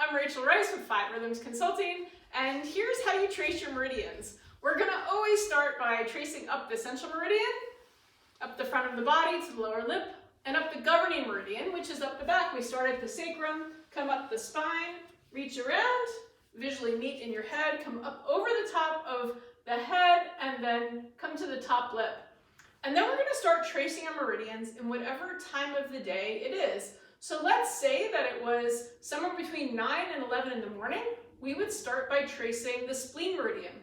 I'm Rachel Rice with 5 Rhythms Consulting, and here's how you trace your meridians. We're going to always start by tracing up the central meridian, up the front of the body to the lower lip, and up the governing meridian, which is up the back. We start at the sacrum, come up the spine, reach around, visually meet in your head, come up over the top of the head, and then come to the top lip. And then we're going to start tracing our meridians in whatever time of the day it is. So let's say that it was somewhere between 9 and 11 in the morning. We would start by tracing the spleen meridian.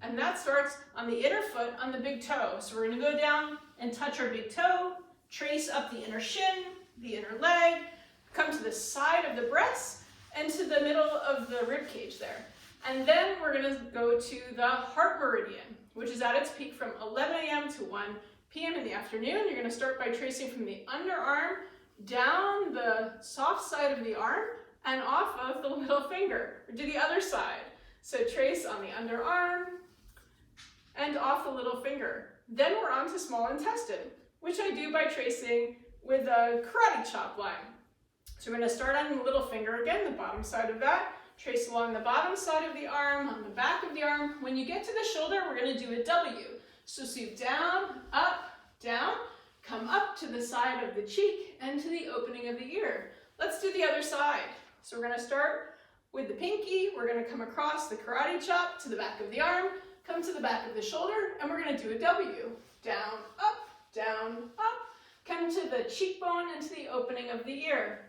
And that starts on the inner foot on the big toe. So we're going to go down and touch our big toe, trace up the inner shin, the inner leg, come to the side of the breast, and to the middle of the rib cage there. And then we're going to go to the heart meridian, which is at its peak from 11 a.m. to 1 p.m. in the afternoon. You're going to start by tracing from the underarm down the soft side of the arm and off of the little finger, or to the other side. So trace on the underarm and off the little finger. Then we're on to small intestine, which I do by tracing with a karate chop line. So we're going to start on the little finger again, the bottom side of that, trace along the bottom side of the arm, on the back of the arm. When you get to the shoulder, we're going to do a W. So sweep down, up, down, come up to the side of the cheek and to the opening of the ear. Let's do the other side. So we're going to start with the pinky. We're going to come across the karate chop to the back of the arm, come to the back of the shoulder, and we're going to do a W. Down, up, come to the cheekbone and to the opening of the ear.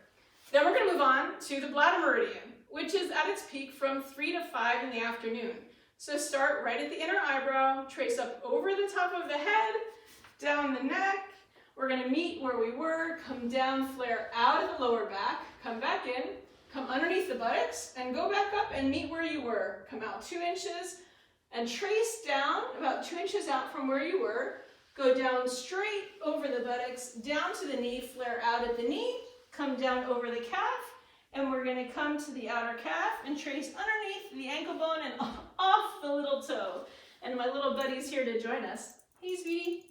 Then we're going to move on to the bladder meridian, which is at its peak from 3 to 5 in the afternoon. So start right at the inner eyebrow, trace up over the top of the head, down the neck. We're going to meet where we were, come down, flare out of the lower back, come back in, come underneath the buttocks, and go back up and meet where you were. Come out 2 inches and trace down about 2 inches out from where you were. Go down straight over the buttocks, down to the knee, flare out at the knee, come down over the calf, and we're going to come to the outer calf and trace underneath the ankle bone and off the little toe. And my little buddy's here to join us. Hey, sweetie.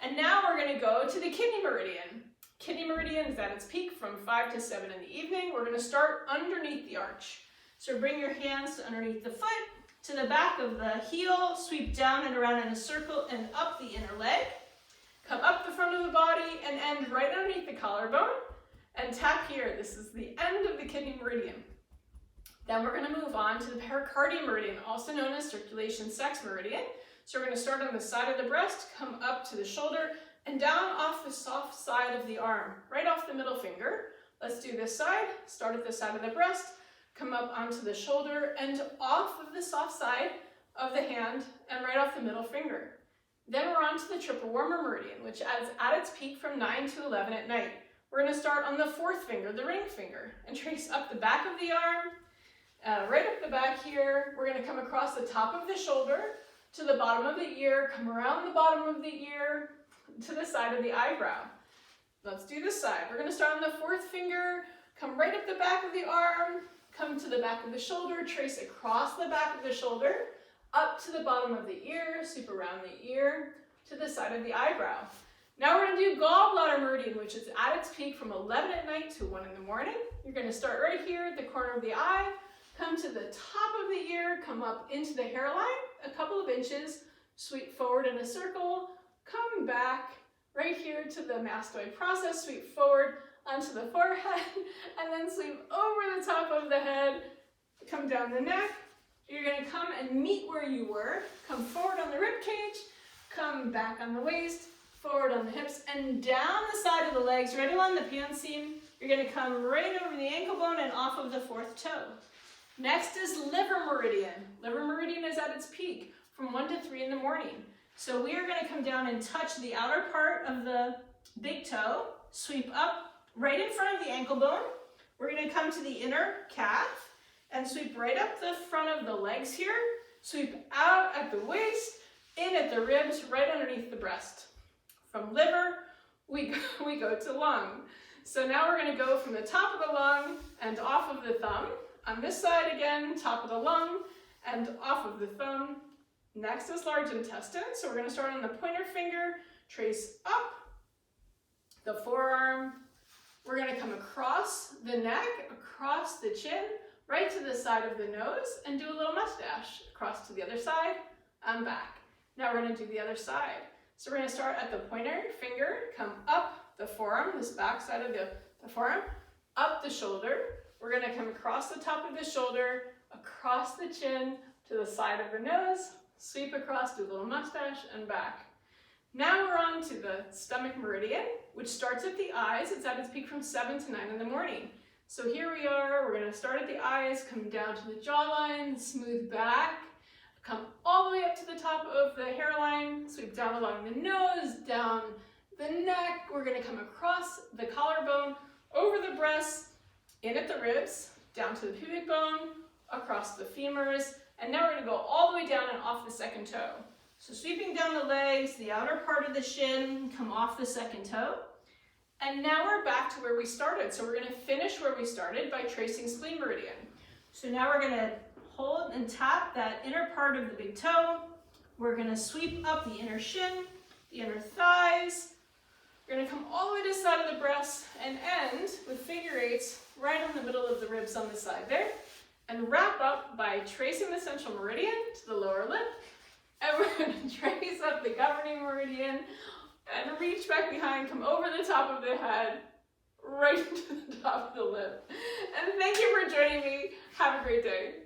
And now we're going to go to the kidney meridian. Kidney meridian is at its peak from 5 to 7 in the evening. We're going to start underneath the arch. So bring your hands to underneath the foot, to the back of the heel, sweep down and around in a circle and up the inner leg. Come up the front of the body and end right underneath the collarbone. And tap here. This is the end of the kidney meridian. Then we're going to move on to the pericardium meridian, also known as circulation sex meridian. So we're going to start on the side of the breast, come up to the shoulder, and down off the soft side of the arm, right off the middle finger. Let's do this side. Start at the side of the breast, come up onto the shoulder, and off of the soft side of the hand, and right off the middle finger. Then we're on to the triple warmer meridian, which is at its peak from 9 to 11 at night. We're going to start on the 4th finger, the ring finger, and trace up the back of the arm, right up the back here. We're going to come across the top of the shoulder to the bottom of the ear, come around the bottom of the ear to the side of the eyebrow. Let's do this side. We're going to start on the 4th finger, come right up the back of the arm, come to the back of the shoulder, trace across the back of the shoulder, up to the bottom of the ear, sweep around the ear to the side of the eyebrow. Now we're going to do gallbladder meridian, which is at its peak from 11 at night to 1 in the morning. You're going to start right here at the corner of the eye, come to the top of the ear, come up into the hairline a couple of inches, sweep forward in a circle, come back right here to the mastoid process, sweep forward onto the forehead, and then sweep over the top of the head, come down the neck. You're going to come and meet where you were, come forward on the rib cage, come back on the waist, forward on the hips, and down the side of the legs, right along the peon seam. You're going to come right over the ankle bone and off of the 4th toe. Next is liver meridian. Liver meridian is at its peak from 1 to 3 in the morning. So we are going to come down and touch the outer part of the big toe, sweep up right in front of the ankle bone. We're going to come to the inner calf and sweep right up the front of the legs here, sweep out at the waist, in at the ribs, right underneath the breast. From liver, we go to lung. So now we're going to go from the top of the lung and off of the thumb. On this side again, top of the lung and off of the thumb. Next is large intestine. So we're going to start on the pointer finger, trace up the forearm. We're going to come across the neck, across the chin, right to the side of the nose and do a little mustache. Across to the other side and back. Now we're going to do the other side. So we're going to start at the pointer finger, come up the forearm, this back side of the forearm, up the shoulder. We're going to come across the top of the shoulder, across the chin to the side of the nose, sweep across, do a little mustache, and back. Now we're on to the stomach meridian, which starts at the eyes. It's at its peak from 7 to 9 in the morning. So here we are, we're going to start at the eyes, come down to the jawline, smooth back, come all the way up to the top of the hairline, sweep down along the nose, down the neck. We're going to come across the collarbone, over the breasts, in at the ribs, down to the pubic bone, across the femurs, and now we're going to go all the way down and off the second toe. So sweeping down the legs, the outer part of the shin, come off the second toe. And now we're back to where we started. So we're going to finish where we started by tracing spleen meridian. So now we're going to hold and tap that inner part of the big toe. We're going to sweep up the inner shin, the inner thighs. We're going to come all the way to the side of the breast and end with figure eights right on the middle of the ribs on the side there. And wrap up by tracing the central meridian to the lower lip. And we're going to trace up the governing meridian and reach back behind, come over the top of the head, right to the top of the lip. And thank you for joining me. Have a great day.